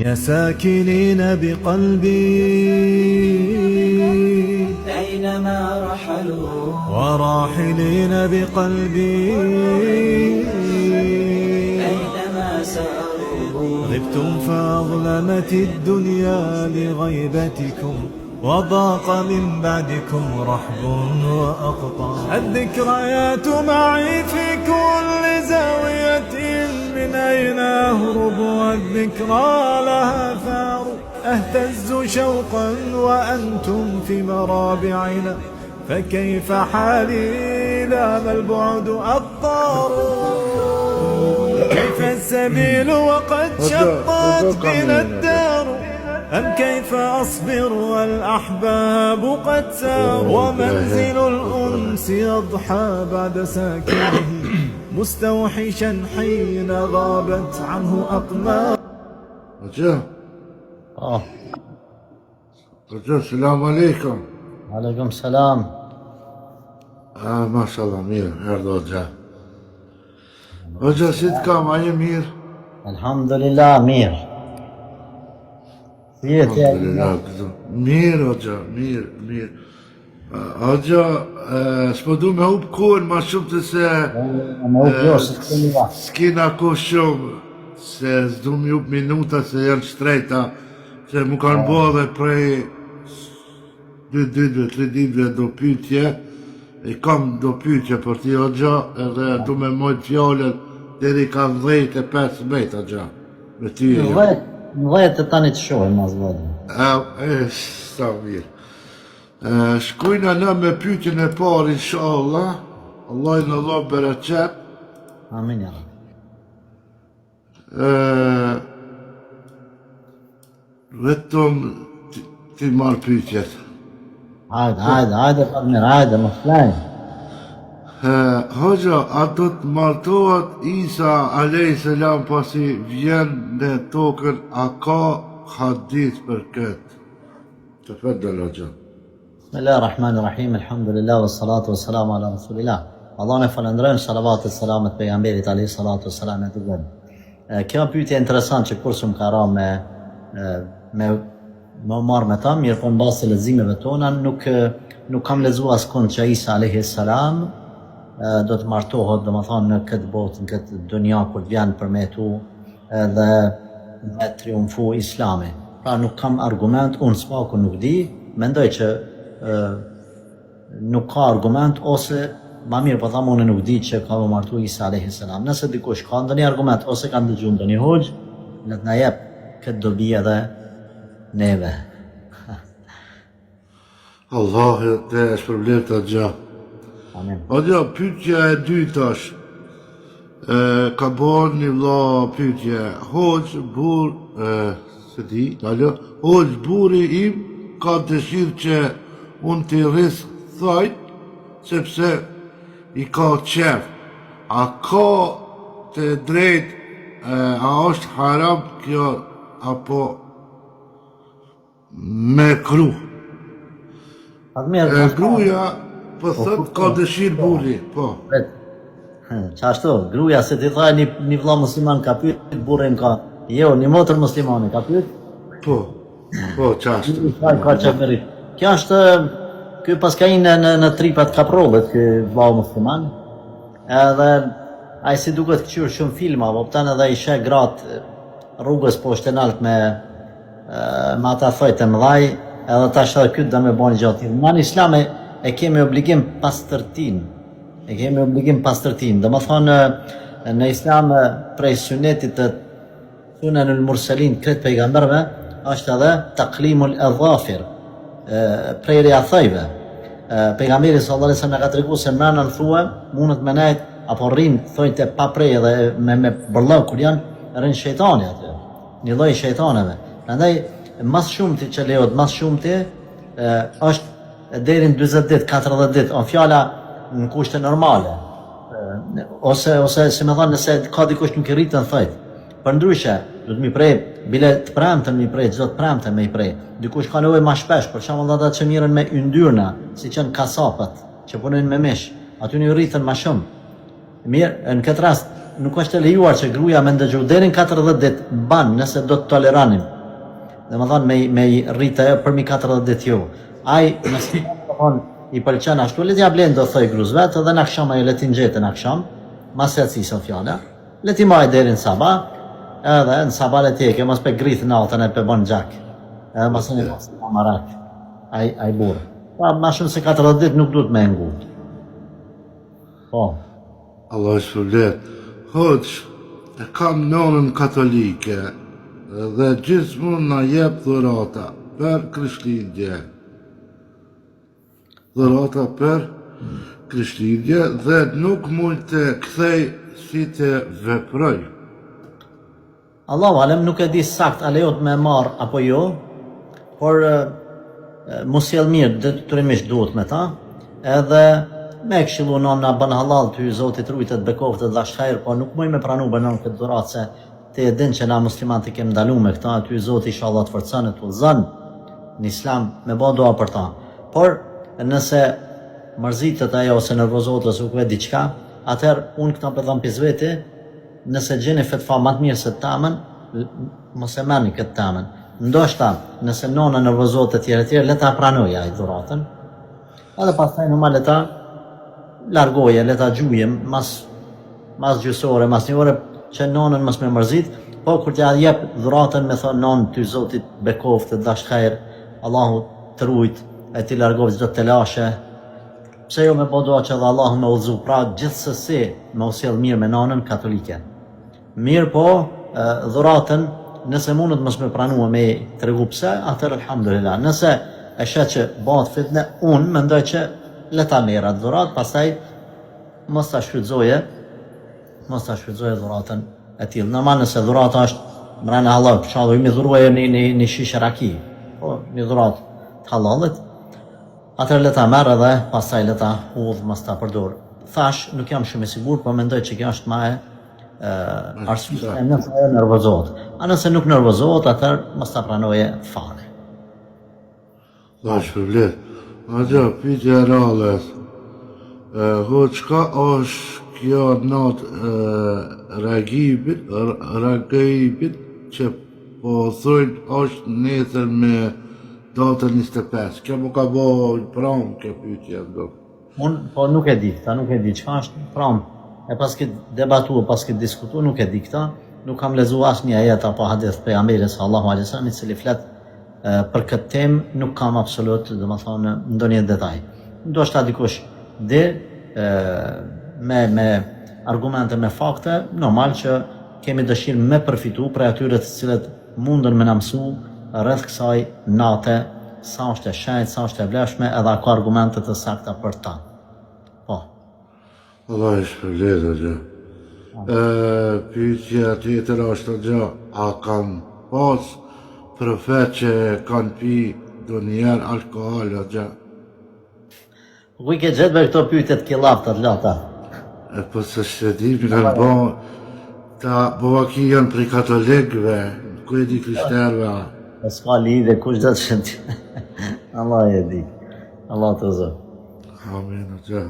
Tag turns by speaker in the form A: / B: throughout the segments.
A: يا ساكنين بقلبي
B: أينما رحلوا
A: وراحلين بقلبي
B: أينما ساروا
A: غبتم فأظلمت الدنيا لغيبتكم وضاق من بعدكم رحب وأقطار. الذكريات معي في كل زاوية، من أين أهرب والذكرى لها ثار. أهتز شوقا وأنتم في مرابعنا، فكيف حالي إذا ما البعد أبطار. كيف السبيل وقد شطت بنا الدار، أم كيف أصبر والأحباب قد ساروا. ومنزل الأنس يضحى بعد ساكنه مستوحشا حين غابت عنه أقمار.
C: رجاء رجاء السلام عليكم.
D: وعليكم السلام.
C: ما شاء الله مير هذا رجاء. رجاء ست كام أي مير؟
D: الحمد لله مير.
C: الحمد لله مير رجاء مير. رجاء سپدو me hub kohën ma shumë të se s'kina kohë shumë, se s'du me hub minuta se janë shtrejta, se mu kanë bo dhe prej 2-3 ditëve do pyetje, i kam do pyetje për ti o gja, edhe du me mojt fjallet deri ka 10-15 o gja, me ty e jo.
D: Në 10 të tani të shohim mas vëdhe.
C: Sa mirë. Shkojna në me pyetjen e parë, inshallah. Allah i në Allah bereqet.
D: Amin ja Rabbi.
C: Vetëm ti marrë pyetjet.
D: Hajde, partner, hajde, më flajnë.
C: Hoxha, a do të martohet Isa a.s. pasi vjen në tokën, a ka hadith për këtë? Të fëndër, hoxha.
D: Bismillahirrahmanirrahim, alhamdulillah, wa salatu wa salamu ala rasulillah. Allah në falendrojmë, salavat e salamet pejgamberit alayhi salatu wa salam e të gëmë. Kjo pyetje interesant që kur shumë ka ra me marrë me ta, mirë po në basë të lezimeve tona, nuk kam lezu askon që Isa alayhi salam do të martohet, do më thonë në këtë botë, në këtë dunja, kur të vjen për me tu dhe me triumfu islami. Pra nuk kam argument, unë s'paku nuk di, mendoj që nuk ka argument, ose ma mirë po thamë unë nuk di që ka më martu Isa a.s. Nëse dikush ka ndonjë argument, ose ka ndëgju ndonjë hoxh, në të na jep këtë dobi edhe neve.
C: Allah të shpërblet të gja.
D: Amin.
C: Adja, pyetja e dytë është, ka bërë një vlla pyetje, hoxh burri im ka dëshirë që unë t'i rrisë thajt, sepse i ka qef. A ka të drejt, a është haram kjo, apo me kru? Gruja, po thët, ka dëshirë burri, po.
D: Qashtu, gruja se ti thaj një vlla musliman ka pyet, burrin ka, jo, një motër muslimane ka pyet?
C: Po, qashtu.
D: Ka qeverit. Kjo është, kjo pas ka në tripat kaprollet, kjo vlla musliman, edhe a i si duket këqyr shumë filma, po pëtan edhe i sheh gratë rrugës poshtë e nalt me ata thojtë e mëdhaj, edhe tash edhe këtë dhe me bani gjatë. Ma në islam e kemi obligim pastërtin. Dhe më thonë, në islam prej sunetit të sunen ul mursalin këtë pejgamberve, është edhe taklimul e dhafir, prej reathajve. Pejgamberi sallallahu alaihi wasallam na ka tregu se mrena në thue, mundet me nejt, apo rrinë, thojtë pa prej edhe me bërlëv, kur janë rrinë shejtani atë, një lloj shejtaneve. Prandaj, mas shumëti që lejohet, mas shumëti, është deri në 20 ditë, 40 ditë, o fjala në kushte normale. Ose si me thonë, nëse ka dikush nuk i rritën thojtë. Për ndryshe, do të mi prej, bile të premten mi prej, çdo të premten me i prej. Dikush ka nevojë më shpesh, për shembull ata që mirën me yndyrna, siç janë kasapët, që punojnë me mish, aty i rritën më shumë. Mirë, në këtë rast, nuk është e lejuar që gruaja me ndëgju deri në 40 ditë ban nëse do të toleranim. Domethënë me rritë përmi 40 ditë jo. Ai nëse i pëlqen ashtu, le t'ja blen do thoj gruz vetë edhe në akşam ajo le t'i nxete në akşam, mas e acisën fjala, le t'i maj deri në sabah, edhe në sabah le t'jeke, mos pe grith natën e pe bon gjak, edhe mos e një mos në marak, ai burë. Pa ma shumë se 40 ditë nuk duhet me ngut. Po.
C: Allah është shpërblet. Hoq, e kam nonën katolike dhe gjithmonë na jep dhurata për Krishtlindje. Dhurata për Krishtlindje dhe nuk mund të kthej si të veproj.
D: Allahu alem nuk e di sakt a lejohet me marr apo jo, por mos sjell mirë detyrimisht duhet me ta, edhe me këshillu nonna bën halal ty Zoti rujtet bekoftë dhe dashkajr, po nuk moj me pranu banon këtë dhuratë se ti e din që na muslimanët i kem ndalu me këta, ty Zoti inshallah të forcon e të udhëzon në Islam me bë dua për ta. Por nëse mërzitet ajo ose nervozohet ose u diçka, atëherë unë këta për dhëmë pizveti, nëse gjeni fetfa më të mirë se tamën, mos e merrni këtë tamën. Ndoshta nëse nona nervozohet e tjerë, le ta pranoj ai dhuratën. Edhe pastaj normal le ta largoje, le ta gjuje mas gjysore, mas një ore që nonën mos me mërzit, po kur t'ja jep dhuratën me thonë nonë ty Zotit bekoftë, dashkajr, Allahu të rujt, e ti largohet çdo të lashe. Pse jo me po doa që dhe Allahu me udhëzu, pra gjithsesi me usjell mirë me nonën katolike. Mirë po, dhuratën, nëse mundet mos me pranua me tregu pse, atëherë alhamdulillah. Nëse e shet që bëhet fitne, unë mendoj që le ta merr atë dhuratë, pastaj mos ta shfrytëzoje dhuratën e tillë. Normal nëse dhurata është mbrana halal, për shembull, mi dhuruaj një shishe raki, po një dhuratë të halalit, atëherë le ta merr edhe pastaj le ta udh mos ta përdor. Thash, nuk jam shumë i sigurt, po mendoj që kjo është më arsye nëse ajo nervozohet. A nëse nuk nervozohet, atëherë mos ta pranoje fare.
C: Allah shpërblet. Ajo pyetja e radhës. Çka është kjo natë ragibit që po thonë është nesër me datën 25. Kjo më ka bëjë pranë kjo pyetje do.
D: Unë po nuk e di çka është pranë. E pas këtë debatu, pas këtë diskutu, nuk e di këta, nuk kam lexuar asnjë ajet apo hadith pejgamberit sallallahu alaihi wasallam i cili flet për këtë temë, nuk kam absolut, domethënë ndonjë detaj. Ndoshta dikush dhe me argumente, me fakte, normal që kemi dëshirë me përfitu prej atyre të cilët mundën me na mësu rreth kësaj nate, sa është e shenjtë, sa është e vlefshme, edhe ka argumente të sakta për ta. Po.
C: Allah i shpërblet ajo. Pyetja tjetër është ajo, a kanë pas profet që kanë pi donjëherë alkohol ajo?
D: Ku i ke gjetë me këto pyetje të killafta të lata?
C: Po se shëdim kanë bo, ta bovaki janë prej katolikëve, ku e di krishterëve.
D: S'ka lidhje kush do të shënti. Allah e di. Allah të zë.
C: Amin ajo.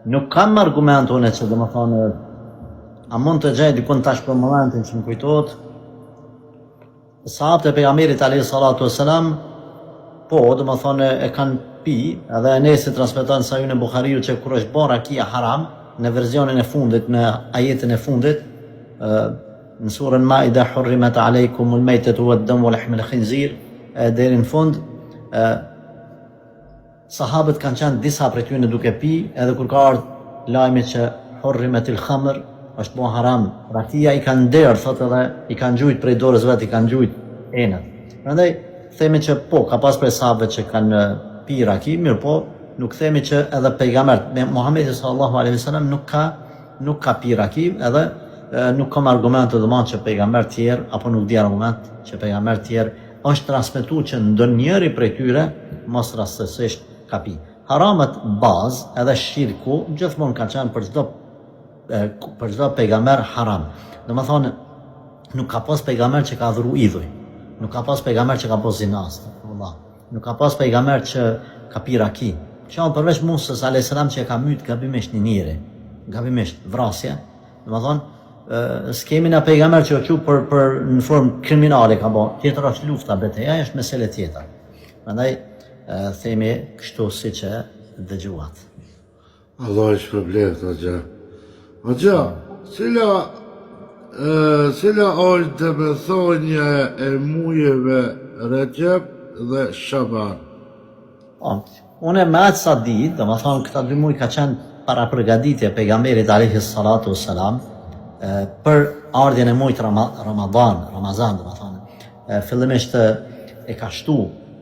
D: Nuk kam argument unë që domethënë a mund të gjej dikun tash për momentin që më kujtohet sahabët e pejgamberit alayhi salatu wassalam, po domethënë e kanë pi, edhe Enesi transmeton sa në Buhariu që kur është bërë rakia haram në versionin e fundit, në ajetin e fundit në surën Maida, hurrimat alaykumul maytatu wad-damu wa lahmul khinzir, deri në fund. Sahabët kanë qenë disa prej tyre duke pi, edhe kur ka ardhur lajmi që hurrimatil khamr është bo haram, rakia i kanë derë, thotë edhe i kanë gjujt prej dorës vetë, i kanë gjujt enët. Prandaj themi që po, ka pas prej sahabëve që kanë pi raki, mirë po, nuk themi që edhe pejgambert, Muhamedi sallallahu alaihi wasallam nuk ka pi raki, edhe nuk kam argumente të mëdha që pejgambert tjerë, apo nuk di argument që pejgambert tjerë është transmetuar që ndonjëri prej tyre mos rastësisht ka pi. Haramat bazë edhe shirku gjithmonë ka qenë për çdo pejgamber haram. Domethënë nuk ka pas pejgamber që ka dhuru idhuj. Nuk ka pas pejgamber që ka pas zinas. Nuk ka pas pejgamber që ka pi raki. Që përveç Musës alayhis salam që ka myt gabimisht një njeri. gabimisht, vrasje, dhe më thonë, s'kemi në pejgamber që që për në formë kriminale ka bo, tjetër është lufta, betejë është mesele tjetër. Prandaj themi kështu si që dëgjuat.
C: Allah është problemet, Hoxha. Hoxha, cila është domethënia e mujeve Recep dhe Shaban?
D: Unë me atë sa ditë, dhe më thonë këta 2 muaj ka qenë para përgatitje pejgamberit alayhi salatu wassalam për ardhjen e muajit Ramazan, dhe më thonë. Fillimisht e ka shtu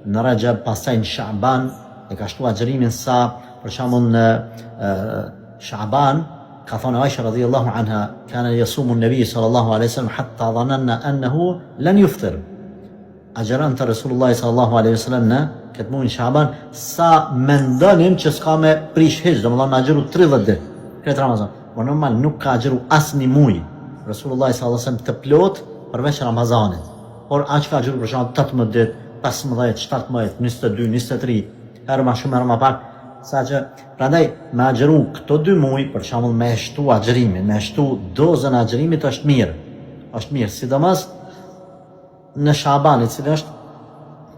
D: në Recep, pastaj në Shaban, e ka shtu agjërimin sa për shembull në Shaban ka thonë Aisha radhiyallahu anha kana yasumu an-nabi sallallahu alaihi wasallam hatta dhananna annahu lan yuftir. Agjeron të Resulullah sallallahu alaihi wasallam në këtë muaj Shaban sa mendonim që s'ka me prish hiç, domethënë na agjeru 30 ditë këtë Ramazan. Por normal nuk ka agjeru asnjë muaj Resulullah sallallahu alaihi wasallam të plot përveç Ramazanit. Por aq ka agjeru për shembull 18 ditë, 15, 17, 22, 23, herë më shumë herë më pak, saqë prandaj me agjeru këto 2 muaj për shembull me shtu agjerimin, me shtu dozën e agjerimit është mirë. Është mirë, sidomos në Shaban, i cili është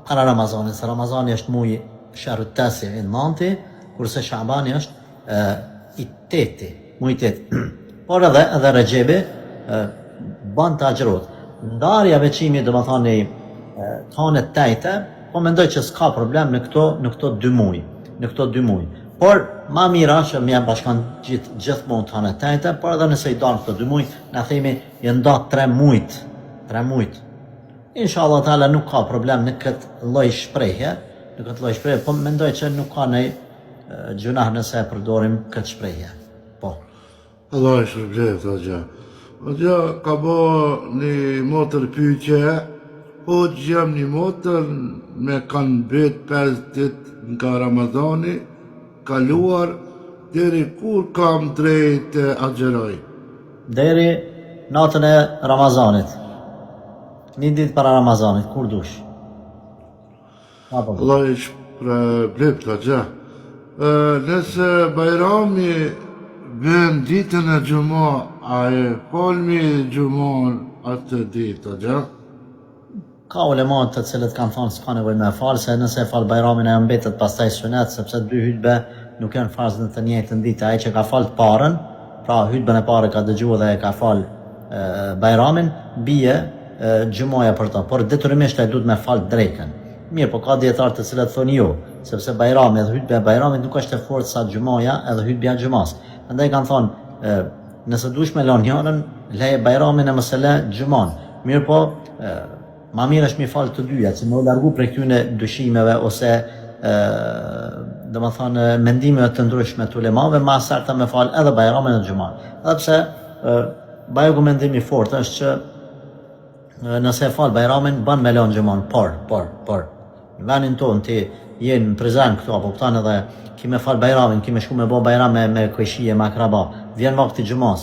D: para Ramazanit, se Ramazani është muji shahru tasi i 9, kurse Shabani është i 8, muji 8. Por edhe Rexhebi ban të agjerot. Ndarja veçimi do më thoni tonë të tajte, po mendoj që s'ka problem në këto 2 muaj, në këto 2 muaj. Por ma mira që më bashkan gjithmonë tonë të tajte, por edhe nëse i dalë këto 2 muaj, na themi i nda 3 muaj. Inshallah taala nuk ka problem në këtë lloj shprehje, po mendoj që nuk ka ndonjë gjunah nëse e përdorim këtë shprehje. Po.
C: Allah është shpërblet, Hoxha. Hoxha ka bo një motër pyetje, po jam një motër me kanë bet 5 ditë nga Ramazani, kaluar, deri kur kam drejt të agjeroj?
D: Deri natën e Ramazanit. Një ditë para Ramazanit, kur dush.
C: Allah është shpërblet, Hoxha. Nëse Bajrami vjen ditën e Gjuma, a e falmi Gjumon atë ditë, Hoxha?
D: Ka ulemat të cilët kanë thonë s'ka nevojë me falë, se nëse e falë Bajramin e mbetet pastaj sunet, sepse 2 hutbe nuk janë farz në të njëjtën ditë. Ai që ka falë parën, pra hutben e parë ka dëgjuar dhe e ka falë Bajramin, bie Gjumaja për ta, por detyrimisht ai duhet me falë drekën. Mirë, po ka dietar të cilët thonë jo, sepse Bajrami dhe hutbja e Bajramit nuk është e fortë sa Gjumaja edhe hutbja e Gjumas. Prandaj kanë thonë, nëse dush me lënë njërin, leje Bajramin e mos e le Gjuman. Mirë, po ma mirë është mi falë të dyja, që me u largu prej këtyne dyshimeve ose dhe më thonë mendimeve të ndryshme të ulemave, ma sarta me falë edhe Bajramin e Gjuman. Edhe pse argumentimi fort është që nëse e falë Bajramin, ban me lënë Gjuman, por. Në venin tonë ti jenë në prezent këto, apo këtan edhe ki me falë Bajramin, ki me shku me bo Bajram me kojshije, me akraba, vjen vakti Gjumas.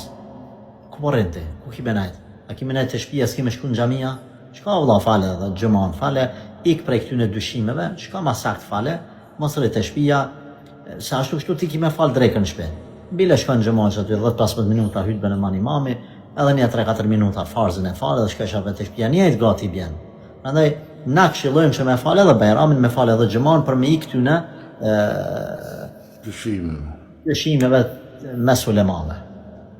D: Ku po rrinte? Ku ki benajt? A ki me nejt të shpia, s'ki me shku në gjamia? Shka vëlla fale dhe Gjuman, fale ik prej këtyne dyshimeve, shka ma sakt fale, mos rrit të shpia, se ashtu kështu ti ki me falë drekën në shpe. Bile shka në Gjuman që aty 10-15 minuta hutben e man imami, edhe një 3-4 minuta farzën e falë, dhe shka të shpia, njëjt gati bjen. Prandaj na këshillojmë që me falë edhe Bajramin, me falë edhe Gjuman për me i këtyne dyshimeve mes ulemave.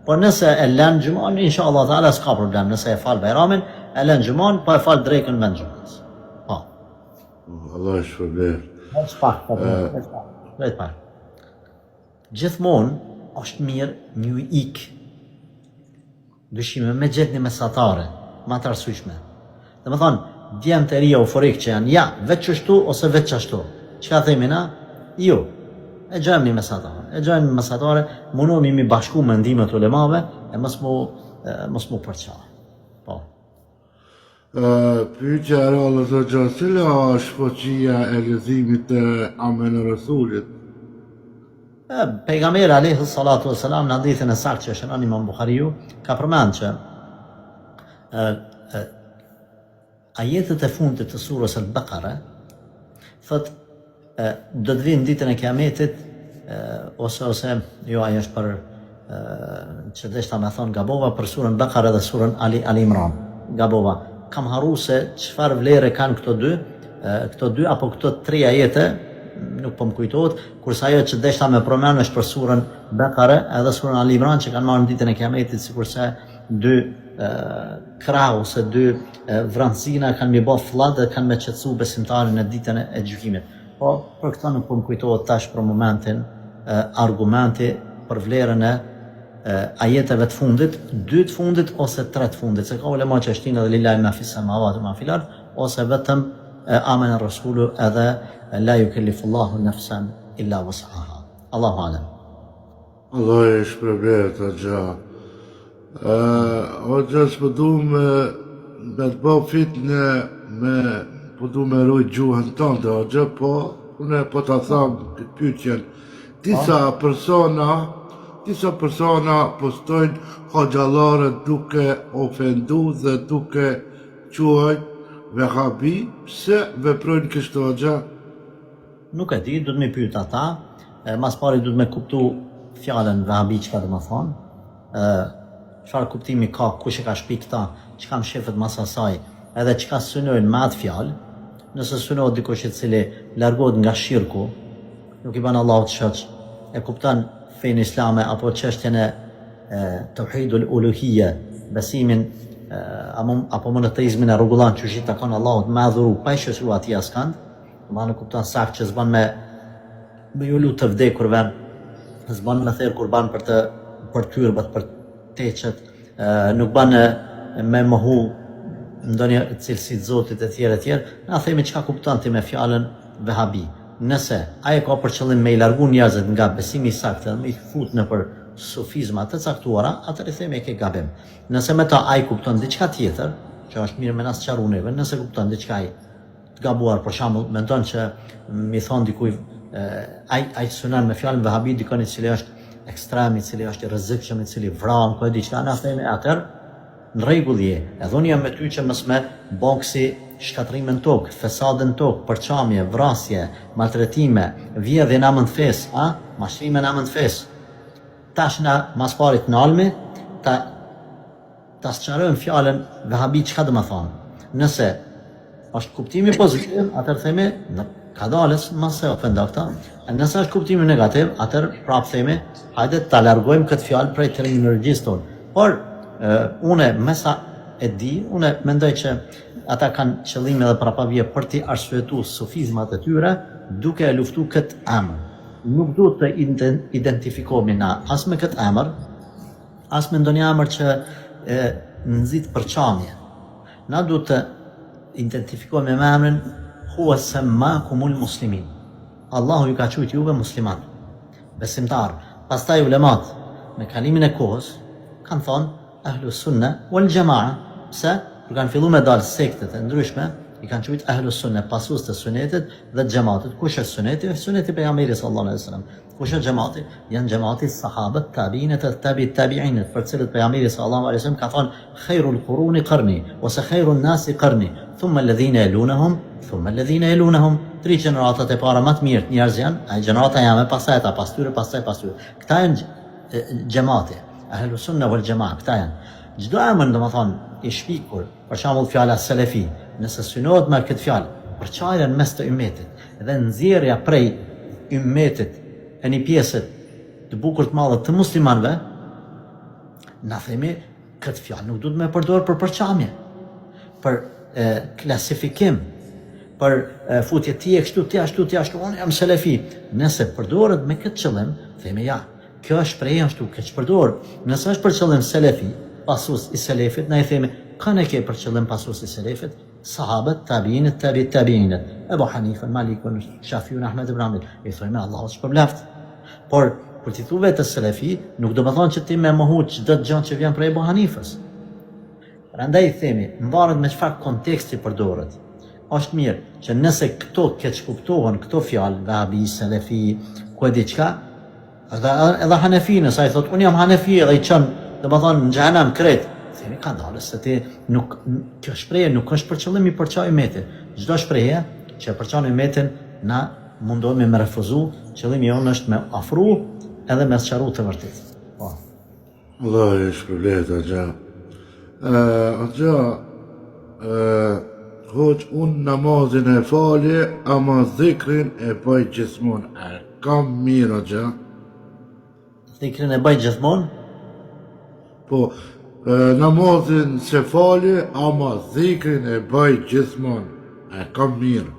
D: Por nëse e lën Gjuman, inshallah taala s'ka problem. Nëse e fal Bajramin, e lën Gjuman, po e fal drekën me Gjumas. Po.
C: Allah është shpërblet.
D: Vetë pak. Gjithmonë është mirë një ik dyshime me gjetë një mesatare, ma të arsyeshme. Dhe më thonë, djemë të rria euforik që janë, ja, vetë qështu ose vetë qashtu. Qëka themi na? Jo. E gjojmë një mesatare, mundohemi mi bashku mendimet ulemave e mos mu përqa. Po.
C: Pyetja e rallës o gjatë, cila është fuqia e leximit të Amen e Rasulit?
D: Pejgamberi alayhi salatu wassalam në hadithin e saktë që shënon Imam Buhariu ka përmend që ajetet e fundit të surës Al-Baqara thot do të vinë ditën e Kiametit ose jo ajo është për që deshta me thonë gabova për surën Bekare dhe surën Ali Imran. Gabova. Kam haru se çfarë vlere kanë këto dy apo këto 3 ajete, nuk po më kujtohet, kurse ajo që deshta me përmend është për surën Bekare edhe surën Ali Imran që kanë marrë në ditën e Kiametit, sikurse 2 krah ose 2 vrancina kanë mi bë fllad dhe kanë me qetësu besimtarin në ditën e gjykimit. Po për këtë nuk po më kujtohet tash për momentin argumenti për vlerën e ajeteve të fundit, 2 të fundit ose 3 të fundit, se ka ulema që shtinë edhe lillahi ma fis samawati ma fil ard, ose vetëm amana rasulu edhe la yukellifullahu nafsan illa wus'aha. Allahu alem.
C: Allah e shpërblet o gja. O gja s'po du me të bëj fitnë po du me rujt gjuhën tënde o gja, po unë po ta tham këtë pyetjen. Disa persona postojnë hoxhallarët duke ofendu dhe duke quajt vehabi, pse veprojnë kështu o gja?
D: Nuk e di, du të me pyet ata, mas pari du të me kuptu fjalën vehabi çka do të thonë, çfarë kuptimi ka, kush e ka shpi këta, çka më shefet mas asaj, edhe çka synojnë me atë fjalë. Nëse synohet dikush i cili largohet nga shirku, nuk i bën Allahut shoq, e kupton fenë islame apo çështjen e tauhidul uluhiyya, besimin apo monoteizmin e rregullon çuçi takon Allahut me adhuru, pa i shoqëruar atij askand, ma nuk kupton sakt që s'ban me ju lut të vdekurve, s'ban me therr kurban për tyrbat, për teçet, nuk ban me mohu ndonjë cilësi të Zotit e tjerë, na themi çka kupton ti me fjalën vehabi. Nëse ai ka për qëllim me i largu njerëzit nga besimi i saktë dhe me i fut në për sufizma të caktuara, atëherë themi e ke gabim. Nëse me ta ai kupton diçka tjetër, që është mirë me na sqaru neve, nëse kupton diçka ai të gabuar, për shembull, mendon që mi thon dikujt ai synon me fjalën vehabi dikon i cili është ekstrem, i cili është i rrezikshëm, i cili vran, po diçka, na themi atëherë në rregull je. Edhe unë jam me ty që mos me boksi shkatrimën tokë, fesadën tokë, përçamje, vrasje, maltretime, vjedhje në amën të fesë, mashtrime në amën të fesë. Tash na mas parit në almi, ta sqarojmë fjalën vehabi çka do të thonë. Nëse është kuptimi pozitiv, atëherë themi ka dalës mos e ofendo këta. Nëse është kuptimi negativ, atëherë prapë themi hajde ta largojmë këtë fjalë prej terminologjisë tonë. Por unë mesa e di, unë mendoj që ata kanë qëllim edhe prapavje për t'i arsyetuar sufizmat e tyre duke e luftu këtë emër. Nuk duhet të identifikohemi na as me këtë emër, as me ndonjë emër që nxit përçamje. Na duhet të identifikohemi me emrin huwa sammakumul muslimin. Allahu ju ka thujt juve musliman, besimtar. Pastaj ulemat me kalimin e kohës kanë thonë Ahlus Sunna wal Jamaa. Pse? Kur kanë filluar me dalë sektet e ndryshme, i kanë thujt Ahlus Sunna, pasues të sunetit dhe xhamatit. Kush është suneti? Suneti i pejgamberit sallallahu alaihi wasallam. Kush është xhamati? Janë xhamati sahabët, tabiinët e tabiinët, për cilët pejgamberi sallallahu alaihi wasallam ka thonë khairul quruni qarni, ose khairun nasi qarni, thumma alladhina yalunhum, thumma alladhina yalunhum. 3 gjeneratat e para më të mirë njerëz janë, ai gjenerata jame, pastaj ata, pas tyre, pastaj pas tyre. Këta janë xhamati. Ahlus Sunna wal Jamaa, këta janë. Çdo emër domethënë i shpikur, për shembull fjala selefi, nëse synohet me këtë fjalë, përçarjen mes të ummetit dhe nxjerrja prej ummetit e një pjesë të bukur të madhe të muslimanëve, na themi këtë fjalë nuk duhet me përdor për përçamje, për klasifikim, për futje ti e kështu, ti ashtu, unë jam selefi. Nëse përdoret me këtë qëllim, themi ja, kjo është shprehje ashtu, këtë përdor. Nëse është për qëllim selefi, pasues i selefit, na i themi kanë e ke për qëllim pasues i selefit, sahabët, tabiinët, tabiinët, Ebu Hanifa, Malikun, Shafiun, Ahmed ibn Hanbal, i thojmë Allahu shpërbleft. Por për t'i thuar vetë selefi, nuk do të thonë që ti më mohu çdo gjë që vjen prej Ebu Hanifës. Prandaj themi, mbaret me çfarë konteksti përdoret. Është mirë që nëse këto keq kuptohen këto fjalë, vahabi, selefi, ku e diçka, edhe Hanefinë, sa i thotë unë jam Hanefi dhe i çon, domethënë në xhenem krejt. Themi ka dalë se ti nuk, kjo shprehje nuk është për qëllim i përçaj umetin. Çdo shprehje që përçon umetin na mundohemi me refuzu, qëllimi jonë është me afru edhe me sqaru të vërtetë. Po.
C: Allah e shpërblet Agja. Agja, hoq unë namazin e falje, ama dhikrin e bëj gjithmonë. Kam mirë Agja.
D: Dhikrin e bëj gjithmonë?
C: Po, namazin se falje, ama dhikrin e bëj gjithmonë. Kam mirë.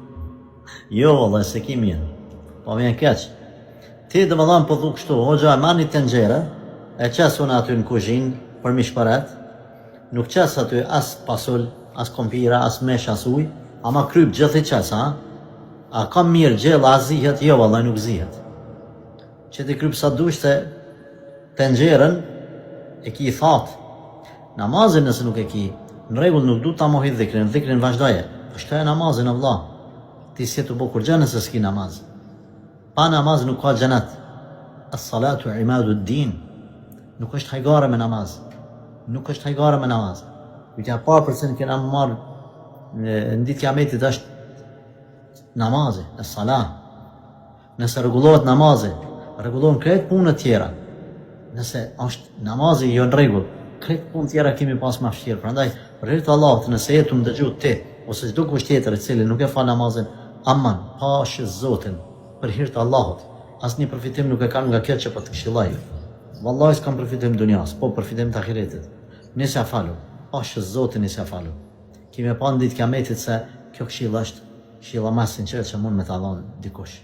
D: Jo, valla, se ki mirë. Po vjen keq. Ti dhe më dhamë po thu kështu, hoxha e marrë një tenxhere, e qesë unë aty në kuzhinë, për mishparet, nuk qesë aty as pasull, as kompira, as mesh, as uj, ama kryp gjithë i qesë, ha? A kam mirë gjella, a zihet? Jo, valla, nuk zihet. Që ti kryp sa dush se tenxherën e ki i thatë. Namazin nëse nuk e ki, në regull nuk du ta mohi dhikrin vazhdaje. Shtoje namazin, Allah. Ti si të bo kur gjë nëse s'ki namaz. Pa namaz nuk ka xhenet. As-salatu imadu d-din. Nuk është hajgare me namaz. Nuk është hajgare me namaz. Pyetja parë përse në kena marrë në ditë kiametit është namazi, as-salah. Nëse rregullohet namazi, rregullohen krejt punët tjera. Nëse është namazi jo në rregull, krejt punë tjera kemi pas më vështirë. Prandaj, për hir të Allahut, nëse je të më dëgju ti ose çdo kush tjetër i cili nuk e fal namazin, aman, pash Zotin, për hir të Allahut. Asnjë përfitim nuk e kanë nga kjo që po të këshilloj. Wallahi s'kam përfitim dunjas, po përfitim të ahiretit. Nisja falu, pash Zotin nisja falu. Kemi pa në ditë kiametit se kjo këshilla është këshilla më sinqert që mund me ta dhon dikush.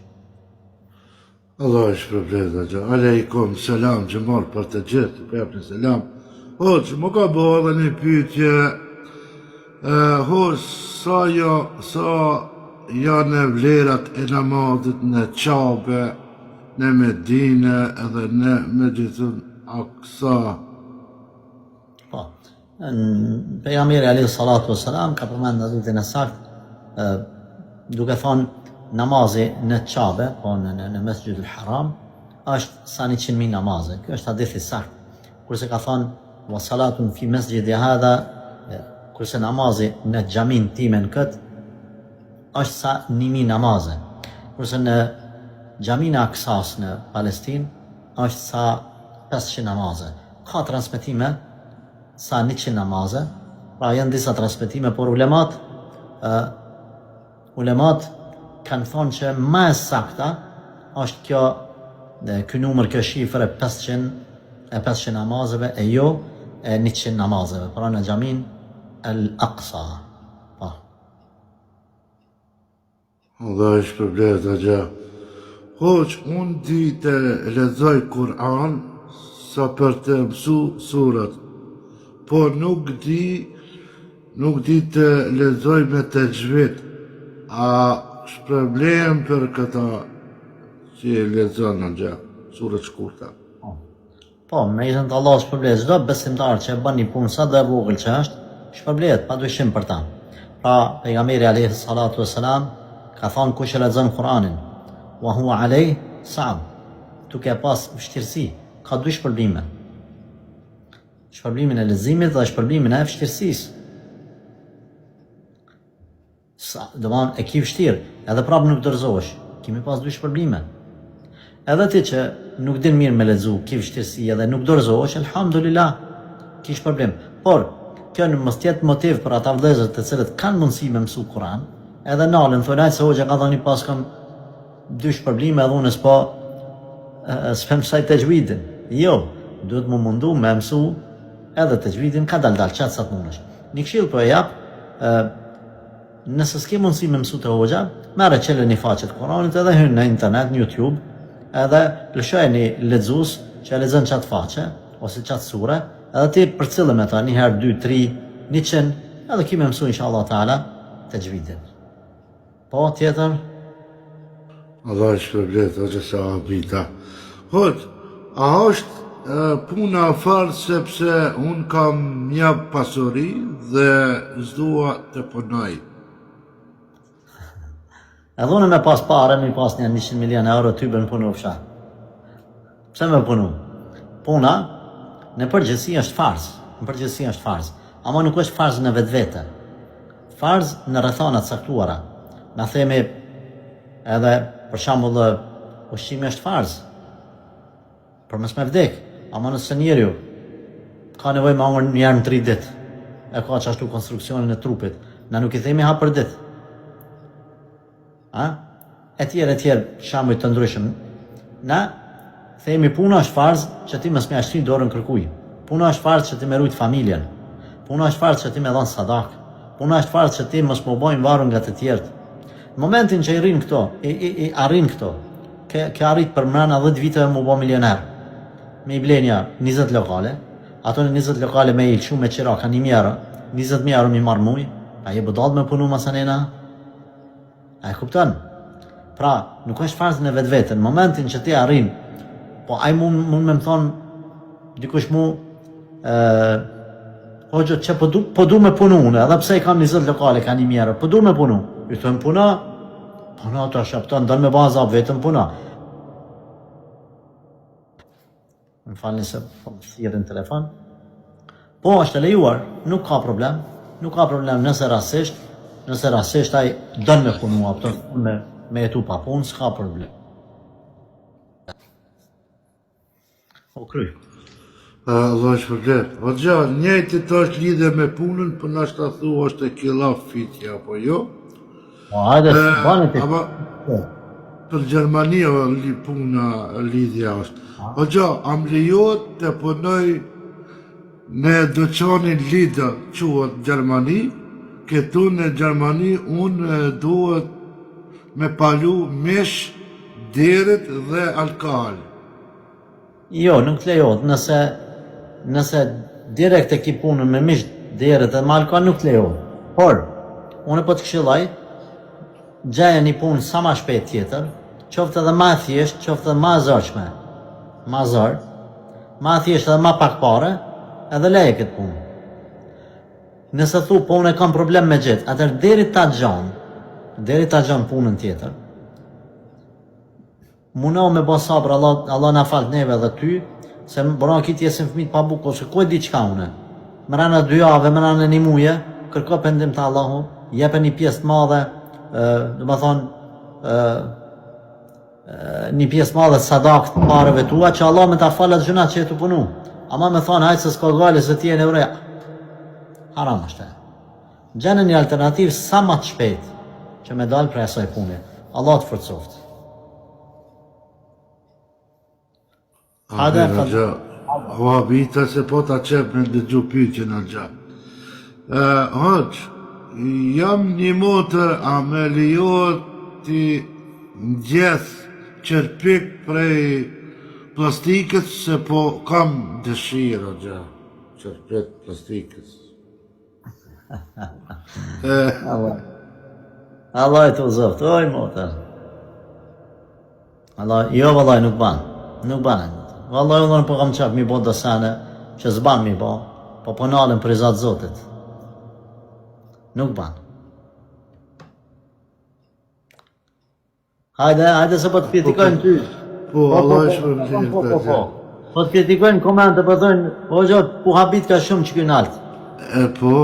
C: Allah e shpërblet Agja. Aleikum selam që marë për të gjithë, për japni selam. Hoq, më ka bëhë edhe një pyetje. Hoq, sa janë vlerat e namazit në Qabe, në Medine edhe në Mesjidul Aqsa?
D: Po, pejgamberi alayhi salatu wassalam ka përmendur në hadithin e saktë, duke thonë namazi në Qabe, po në Mesjidul Haram, është sa 100.000 namaze. Kjo është hadithi saktë. Kurse ka thonë wa salatun fi mesjidi hadha, kurse namazi në xhamin timen këtë është sa 1.000 namaze. Kurse në xhamin e Aksas në Palestinë është sa 500 namaze. Ka transmetime sa 100 namaze, pra janë disa transmetime, por ulemat kanë thonë që më e sakta është kjo, ky numër, kjo shifër e 500 namazeve e jo e 100 namazeve, pra në xhamin al-Aqsa. Po.
C: Allah e shpërblet Agja. Hoq, unë di të lexoj Kur'an sa për të mësu surat, po nuk di të lexoj me tajvid. A shpërblen për këta që lexon Agja, surat shkurta?
D: Po, me izin të Allah shpërblet çdo besimtar që e bën një punë sa do e vogël që është, shpërblet padyshim për ta. Pra, pejgamberi alayhi salatu wassalam ka thonë kush e lexon Kur'anin, wa huwa alayhi sa'ab, duke pas vështirësi, ka dy shpërblime. Shpërblimin e leximit dhe shpërblimin e vështirësisë. Domthon e ki vështirë, edhe prapë nuk dorëzohesh. Kemi pas dy shpërblime. Edhe ti që nuk din mirë me lexu, ki vështirësi edhe nuk dorëzohesh, elhamdulillah, ki shpërblim. Por kjo në mos tjetë motiv për ata vëllezër të cilët kanë mundësi me mësu Kur'an, edhe nalën thonë se hoxha ka thënë pas kam dy shpërblime edhe unë s'pem mësoj tajwidin. Jo, duhet më mundu me mësu edhe tajwidin ka dal qatë sa të mundesh. Një këshill po e jap, nëse s'ke mundësi me mësu të hoxha, merre qelën një faqet Kur'anit edhe hyn në internet, në YouTube, edhe lëshoj një lexues që e lexon qatë faqe ose qatë sure, edhe ti përcillë me ta një herë, 2, 3, 100, edhe ki me mësu inshallah taala tajwidin. Po tjetër?
C: Allah e shpërblet Agja sa habita. Hoq, a është puna farë sepse unë kam një pasuri dhe s'dua të punoj?
D: Edhe unë me pas pare, me pas një 100 milion euro, ty bën punu fsha. Pse me punu? Puna në përgjithësi është farz, ama nuk është farz në vetvete. Farz në rrethana të caktuara. Na themi edhe për shembull ushqimi është farz. Për mos me vdek, ama nëse njeriu ka nevojë me hangër një herë në 3 ditë. E ka çashtu konstruksionin e trupit. Na nuk i themi hap për ditë. A? E tjerë shambuj të ndryshëm. Na themi puna është farz që ti mos më ashtin dorën kërkuj. Puna është farz që ti më rujt familjen. Puna është farz që ti më dhon sadak. Puna është farz që ti mos më bojnë varur nga të tjerët. Në momentin që i rrin këto, i arrin këto, ke arrit për mrena 10 viteve më bë milioner. Me i blenja 20 lokale, ato në 20 lokale me i lëshu me qira, ka 1.000 euro, 20.000 euro mi marrë muj, a je bëdall me punu masanena? A e kupton? Pra, nuk është farzën e vetë, në momentin që ti arrin, po ai mund me më thonë, dikush mu, hoxhë që po du me punu une, edhe pse i kam 20 lokale, ka 1.000 euro, po du me punu. Ju thëmë puna të shapton, dërë me baza vetëm puna. Më falni se po më thirrin telefon. Po, është e lejuar, nuk ka problem nëse rasisht ai don me punu, me jetu pa punë, s'ka problem. O kry.
C: Allah shpërblet. O gja, njëjti të është lidhe me punën, për në shtë të thua është e killa fitja, apo jo?
D: Po, hajde, bane ti.
C: Ama, për Gjermani puna lidhja është. O gja, am lejohet të punoj në dëqanin Lidl, quhet Gjermani, këtu në Gjermani unë duhet me palu mesh, deret dhe alkohol.
D: Jo, nuk të lejohet, nëse direkt e ki punën me mish, deret dhe me alkohol nuk të lejohet. Por, unë po të këshillaj, gjaja një punë sa ma shpejt tjetër, qoftë edhe ma thjesht, qoftë edhe ma zërshme. Ma thjesht edhe ma pak pare, edhe leje këtë punë. Nëse thu, po unë e kam problem me gjithë, atër deri ta gjanë punën tjetër, muno me bo sabër, Allah na falë neve dhe ty, se bëra kitë jesim fëmit pa buko, se ku e di qka une. Më rana 2 jave, më rana 1 muje, kërko pendim të Allahu, jepe një pjesë të madhe, dhe më thonë, një pjesë madhe sadak të pareve tua, që Allah me ta falat gjuna që e të punu. Ama me thonë, hajtë se s'ka gale se ti e në vrej. Haram është e. Gjenë një alternativë sa ma të shpejt, që me dalë prej asaj pune. Allah të forcoft.
C: Hajde, Gja. Habita se po ta qep me dëgju pyqen a Gja. Hoq, jam një motër, a me lijohet ti ndjes qërpik prej plastikës, se po kam dëshirë, Gja. Qërpik plastikës.
D: Allah e të uzoft, oj motër. Jo vëllaj nuk banë. Vëllaj ullën po kam qak mi bo dësane, që zban mi bo, po nalën për i zatë zotit. Nuk banë. Hajde se po të kritikojnë ty.
C: Po, Allah e shpërblet.
D: Po të kritikojnë komente, po thënë, o gjot, pu habit ka shumë që kënë altë.
C: Po.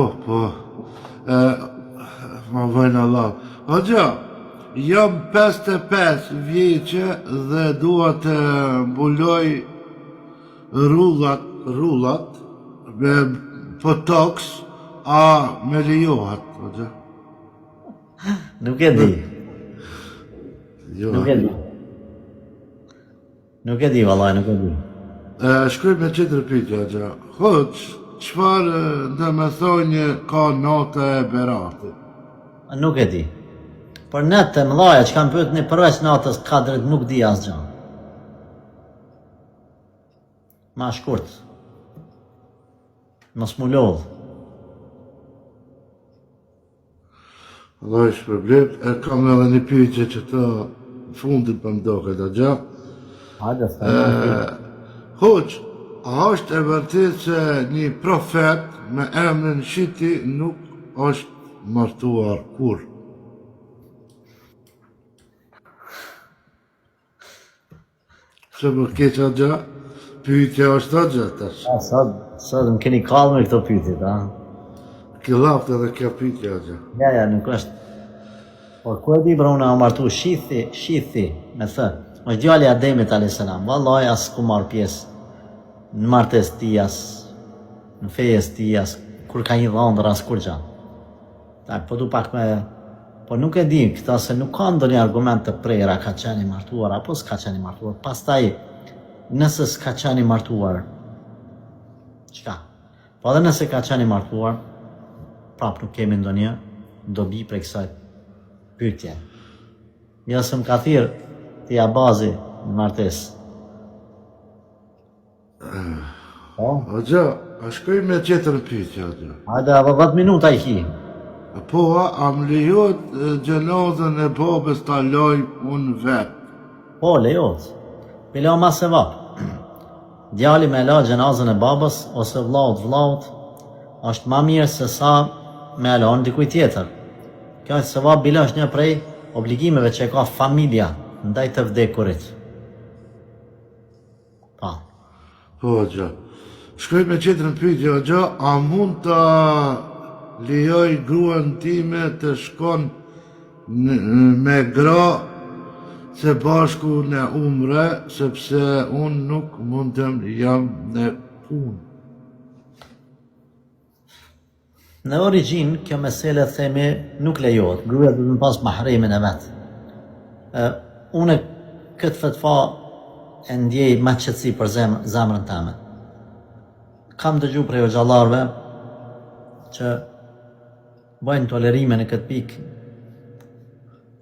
C: Ma vëjnë Allah. O gja, jam 55 vjeqe dhe dua të mbuloj rullat me botox, a me lejohat, o gja?
D: Nuk e di.
C: Jo.
D: Nuk e di, vallaj, nuk e di.
C: Shkruj me qëtër pytja, gja. Hoq, qëfar dhe me thonjë ka nata e beratit?
D: Nuk e di. Për netë të mëdhaja që kam pyet një përveç natës kadrit nuk di asgjë. Ma shkurt. Mos mu lodh.
C: Allah i shpërblet, kam edhe një pyetje që të fundit për mdoket, a gja?
D: Hajde, s'ka.
C: Hoq, a është e vërtet që një profet me emrin Shiti nuk është martuar kur? Se më keq a gja? Pyetja është a gja tash.
D: Sot më keni kallë me këto pyetjet, a?
C: Killaft edhe kjo pyetja a gja.
D: Ja, nuk është. Por ku e di bra unë a martu Shithi, me thë. është djali Ademit a.s. Vallaj as ku marrë pjesë në martes ti as në fejes ti, as kur ka një dhëndër, as kur gja. Po du pak me... Po nuk e di këta se nuk ka ndonjë argument të prera ka qenë i martuar, apo s'ka qenë i martuar. Pastaj, nëse s'ka qenë i martuar, qka? Po edhe nëse ka qenë i martuar, prap nuk kemi ndonjë dobi prej kësaj pyetje. Ja se më ka thirë të ja bazi në martes.
C: O gja, a shkoj me qëtër pyetje, o gja.
D: Hajde, edhe 10 minuta i ki.
C: Po, a më lejot gjenazën e babës ta loj unë vetë?
D: Po, lejot. Me la ma se vap. Djali me la gjenazën e babës, ose vlaut, është ma mirë se sa me la në dikuj tjetër. Kjo është se vap bila është një prej obligimeve që ka familja ndaj të vdekurit. Pa.
C: Po, gja. Shkoj me qëtër pyetje, o gja, a mund të lejoj gruan time të shkon me gra se bashku në umre, sepse unë nuk mundem jam në punë.
D: Në origin, kjo mesele themi nuk lejohet, gruaja duhet të pas mahremin e vetë. Unë këtë fetfa e ndjej ma qëtësi për zemrën teme. Kam dëgju prej o gjallarve që bëjnë tolerime në këtë pikë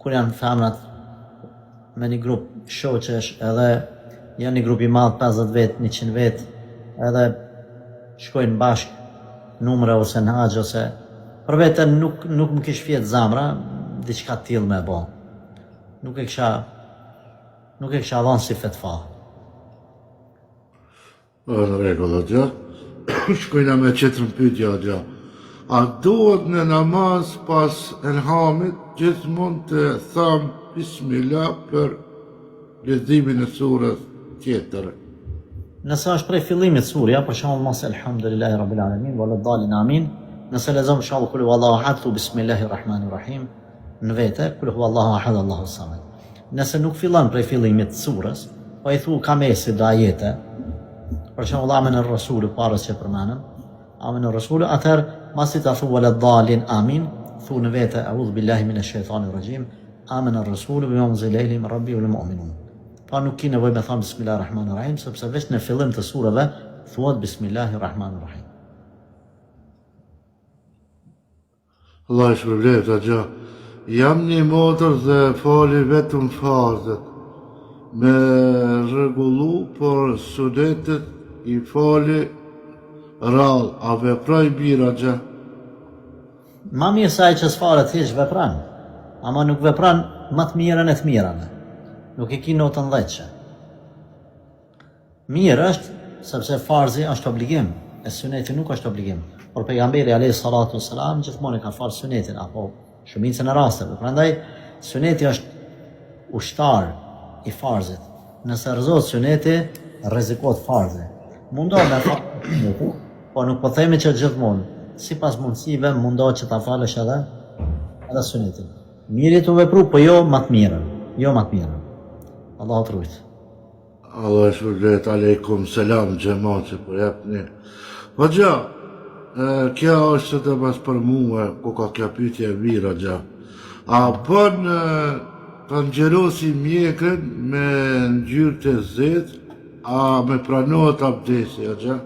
D: kur janë femrat me një grup shoqesh edhe janë një grup i madh 50 vetë, 100 vetë edhe shkojnë bashkë numre ose në haxh ose për vetën nuk më kish fjet zamra diçka të tillë me bë. Nuk e kisha dhënë si fetfa.
C: Në rregull, gja. Shkojna me qëtër pyetje, gja. A duhet në namaz pas elhamit gjithmonë të tham bismillah për leximin e surës tjetër?
D: Nëse është prej fillimit surja, për shembull mos elhamdulillahi rabbil alamin wala dhalin amin, nëse lexon shall kul huwallahu ahad thu bismillahir rahmanir rahim në vete, kul huwallahu ahad Allahu samad. Nëse nuk fillon prej fillimit të surës, po i thu kamesi do ajete, për shembull amen ar-rasul parës që përmenëm, amen ar-rasul atëherë masi ta thu wala dhalin amin, thu në vete a'udhu billahi minash shaitanir rajim, amen ar-rasul bima unzila ilayhi min rabbi wal mu'minun. Pa nuk ki nevoj me thamë Bismillahirrahmanirrahim, sepse veç në fillim të surëve thuat Bismillahirrahmanirrahim.
C: Allah i shpërblet, gja. Jam një motër dhe fali vetëm farzët. Me rregullu, por sunetet i fali rall, a veproj bira, gja?
D: Ma mirë saj që s'faret hiç vepran, ama nuk vepran më të mirën e të mirëve. Nuk e ki notën 10. Mirë është, sepse farzi është obligim, e suneti nuk është obligim. Por pejgamberi alayhi salatu wassalam gjithmonë ka farë sunetin, apo shumicën e rasteve. Prandaj, suneti është ushtar i farzit. Nëse rrezohet suneti, rrezikohet farzi. Mundohet me farë suneti, po nuk po themi që gjithmonë, sipas mundësive mundohet që ta falësh edhe sunetin. Mirë të vepru, po jo më të mirën, jo më të mirën. Allah të rujtë.
C: Allah shpërblet, aleikum selam, gjemaat që për jepni. Po gja, kja është të mas për muë, ku ka kja pytje vira gja. A bën të nxerosi mjekën me ngjyrë të zetë, a me pranohet abdesi, a gja?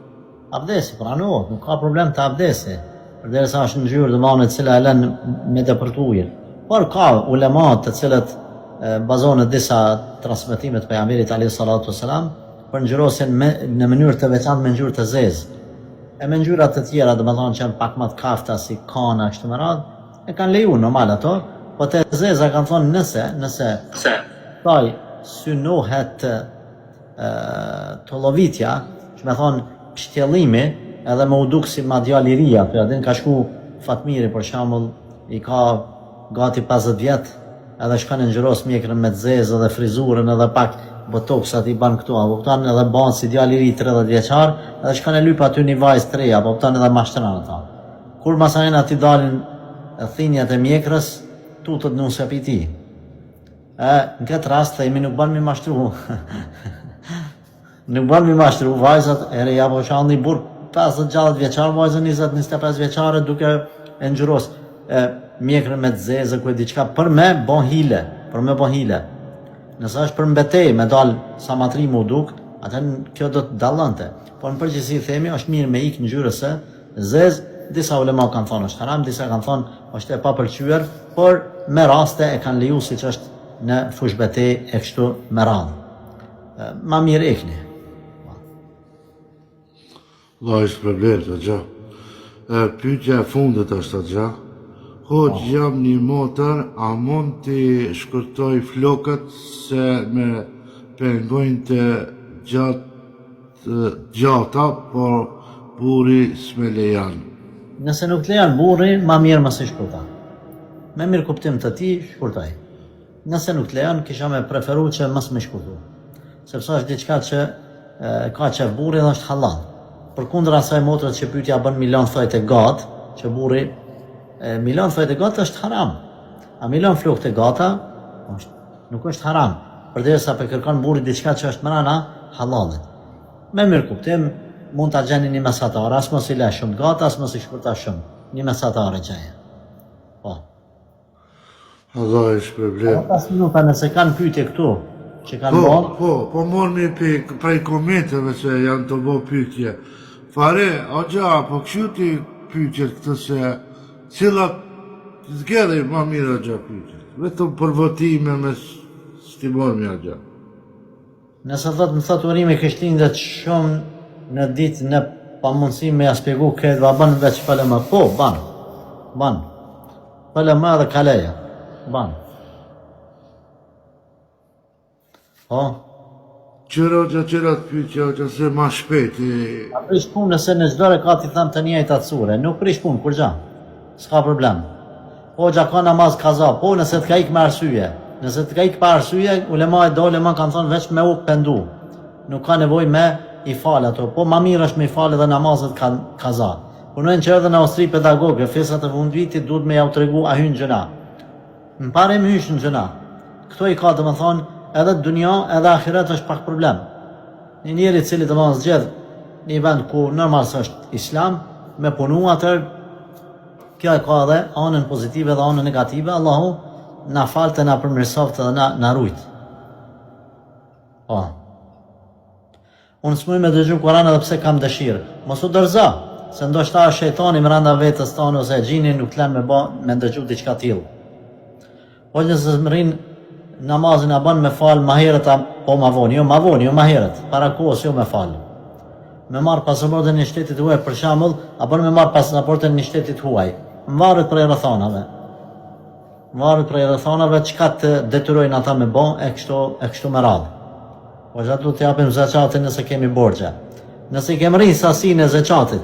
D: Abdesi pranohet, nuk ka problem të abdesi. Përderisa është ngjyrë domethënë e cila e lën me depërtu ujin. Por ka ulemat të cilët bazohen disa transmetime të pejgamberit alayhi salatu wasalam për ngjyrosin në mënyrë të veçantë me ngjyrë të zezë. E me ngjyra të tjera, domethënë që janë pak më të kafta si kana kështu me radhë, e kanë leju normal ato, po te zeza kanë thonë nëse thaj synohet tollovitja, që me thonë pshtjellimi edhe me u duk si madjaliria, për adin ka shku Fatmiri për shembull, i ka gati 50 vjet, edhe shkon e ngjyros mjekrën me zezë dhe frizurën edhe pak botoksat i ban këtu, apo kupton edhe ban si djali i ri 30 vjeçar, edhe shkon e lyp aty një vajzë 3, apo kupton edhe mashtron ata. Kur masajna ti dalin thinjat e mjekrës, tutët nuse për ti. Në këtë rast themi nuk ban mi mashtru. Nuk ban mi mashtru, vajzat e reja po shalë një burë 50-60 vjeçar, vajzën 20-25 vjeçare duke e ngjyros mjekrën me të zezë ku e diçka për me bon hile, Nëse është për mbetej me dal sa matri mu duk, atë kjo do të dallonte. Por në përgjithësi themi është mirë me ikë ngjyrës së zezë. Disa ulema kanë thonë është haram, disa kanë thonë është e papëlqyer, por me raste e kanë leju siç është në fush betej e kështu me radhë. Ma mirë ikni.
C: Allah ishtë problem të gja. Pyetja e fundit është të gja. Hoq jam një motor, a mund të shkurtoj flokët se me pengojnë të gjata, por buri s'me lejan.
D: Nëse nuk të lejan burri, ma mirë mëse shkurta. Me mirë kuptim të ti, shkurtaj. Nëse nuk të lejan, kisha me preferu që mësë me shkurtu. Sepse është diçka që ka qef burri dhe është halal. Për kundër asaj motrët që pyetja bën milion thojt e gatë, që burri milion thojt e gatë është haram. A milion flokët e gata nuk është haram. Përderisa për kërkon burri diçka që është mrena halalit. Me mirë kuptim, mund ta gjeni një mesatare, as mos i le shumë gata, as mos i shkurta shumë. Një mesatare gjeje. Po.
C: Allah ishtë problem.
D: 5 minuta nëse kanë pyetje këtu, që kanë bon.
C: Po mormi prej komenteve se janë të bo pyetje. Fare, o gja, po kështu ti pyetjet këtë se cilat zgjedhej ma mirë o gja pyetjet. Vetëm për votime me stimon me o gja.
D: Nëse më thot urimi kështindet shumë në ditë në pamundësi me ja spjegu këtë, va banë veç falema. Po, banë. Falema dhe kaleja. Banë. Po.
C: Qëra të pyetja se ma shpejt.
D: A prish punë nëse në çdo rekat i tham të njëjtë atsure. Nuk prish punë, kur gja. S'ka problem. Po gja ka namaz kaza. Po nëse të ka ikë me arsye. Nëse të ka ikë pa arsye, ulema e do, ulema kanë thonë veç me u pendu. Nuk ka nevoj me i falë ato. Po ma mirë është me i falë dhe namazet kaza. Punojnë që edhe në Austri pedagoge, fesat e fundvitit duhet me ja u tregu a hynë gjëna. Në pare me hysh në gjëna. Këto i ka të më thonë, edhe dunja, edhe ahiret është pak problem. Një njeri cili të më zgjedh një vend ku normalisht është islam, me punu atër, kjo e ka edhe anën pozitive dhe anën negative, Allahu na falte, na përmirësoft dhe na rujt. Po. Unë s'muj me dëgju Kur'an edhe pse kam dëshirë. Mos u dërza, se ndoshta është shejtani mrenda vetës tonë ose gjini nuk t'len me dëgju diçka tillë. Po nëse rrin namazin a bën me fal ma herët po ma voni, jo ma herët, para kohës jo me fal. Me marr pasaportën e shtetit huaj për shembull, a bën me marr pasaportën e shtetit huaj. Varet prej rrethonave. Çka të detyrojnë ata me bë e kështu me radhë. Po gjatë du të japim zeqatin nëse kemi borgje. Nëse kemi rrinë sasinë e zeqatit,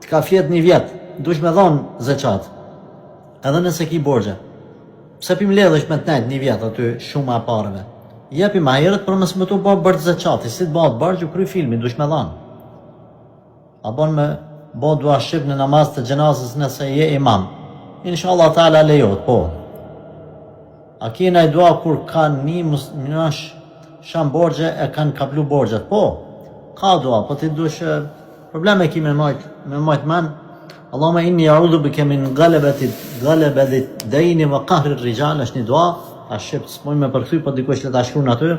D: të ka fjet një vjetë, dush me dhonë zeqat, edhe nëse ki borgje. Pse pim ledhësh me të nejtë një vjetë aty shumë a pareve. Jepim a herët për mësë më të bërë bërë zeqati, si të bëhet bërgju kry filmi, dush me dhonë. A bon me bo dua shqip në namaz të gjenazës nëse je imam. Inshallah ta'ala lejot, po. A kina i dua kur ka një muslimash sham borgje e kanë kaplu borgjet. Po, ka dua, po ti dush probleme ki me majt men. Allahumma inni a'udhu bika min galabati dayni wa qahri ar-rijal, është një dua, a shqipt s'moj me përkthy, po dikush le ta shkruan aty.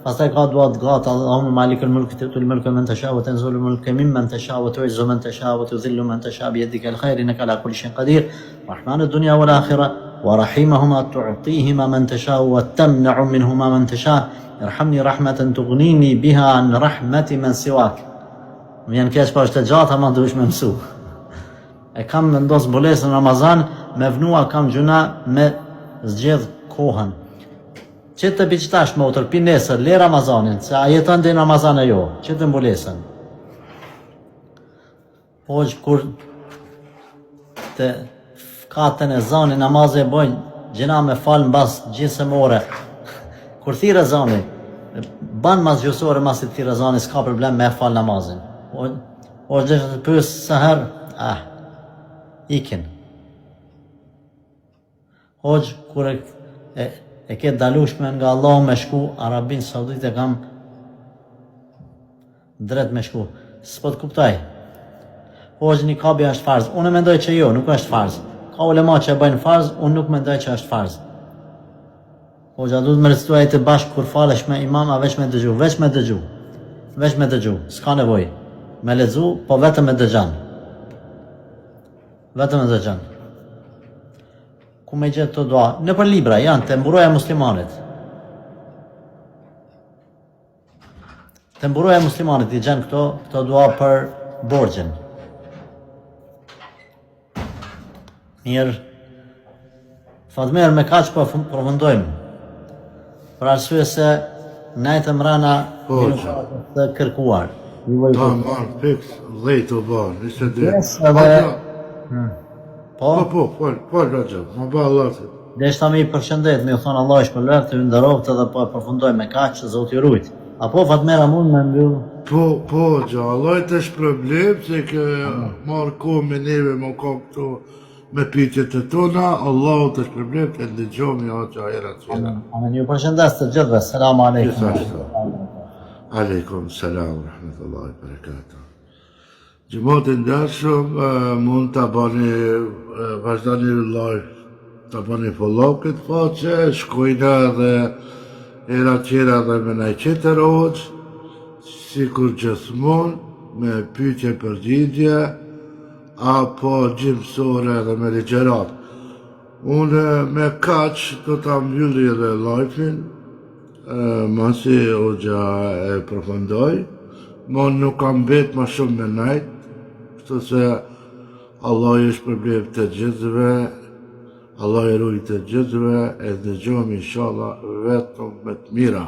D: Pastaj ka dua të gata, Allahumma malikul mulki tu'til mulka man tasha wa tanzilul mulka mimman tasha wa tu'izzu man tasha wa tudhillu man tasha bi yadika al-khair innaka ala kulli shay'in qadir. Rahman ad-dunya wal akhirah wa rahimahuma tu'tihima man tasha wa tamna'u minhuma man tasha. Irhamni rahmatan tughnini biha an rahmati man siwak. Më janë keq pa është të gjatë, ama duhesh me mësu. E kam vendos mbulesën Ramazan, me vnua kam gjuna me zgjedh kohën. Që të biqtash më utër, pi nesër, le Ramazanin, se a jeton dhe Ramazan e jo, që të mbulesën. Po që kur të katën e zani namazë e bojnë, gjena me falë në basë gjisëm ore. Kur thirë e zani, banë mas gjusore mas të thirë e zani, s'ka problem me falë namazin. O që të pësë sëher, ikin. O që kur e ketë dalushme nga Allah me shku, Arabin Saudit e kam drejt me shku. S'po të kuptaj, Hoxh nikabi është farz. Unë mendoj që jo, nuk është farz. Ka ulema që e bëjnë farz, unë nuk mendoj që është farz. Hoxha duhet me recituaj të bashkë kur falesh me imam, a veç me dëgju, veç me dëgju, s'ka nevoj. Me lexu, po vetëm me dëgjan. Vetëm me dëgjan. Ku me gjetë të dua? Në për libra, janë të mburoja muslimanit. Të mburoja muslimanit i gjenë këto dua për borxhin. Mirë. Fatmer me kaq po përfundojmë. Për arsye se najtë mrana të kërkuar.
C: Tamam, fiks, 10 të banë, 22.
D: Po?
C: Po, Rajab, më ba Allah të.
D: Deshta me i përshëndet, me ju thonë Allah ishë për lërë të vëndërovët edhe po e përfundoj me kaq, Zoti ju rujt. Apo Fatmera mund me mbyll?
C: Po, Allah të është problem, se ke marrë ko me neve, më ka këto me pyetjet e tona, Allah të është problem, të ndëgjomi o që ajera të fjera.
D: Amen, ju përshëndes të gjithve, selamu alaikum.
C: Aleikum, salam, rahmetullahi, barakatuh. Gjëmatin dashëm, mund të bani, vazhdani live, të bani follow këtë faqe, shkojna dhe era tjera dhe me naj qeter hoqë, si kur gjithmon, me pyetje përgjigje, apo gjimësore dhe me ligjerat. Unë me kaq do të mbylli edhe live-in, masi hoxha e përfundoj, ma nuk kam bet ma shumë me najt, kështu se Allah është problem të gjithëve, Allah e ruj të gjithëve, e dëgjojmë inshallah vetëm me të mira.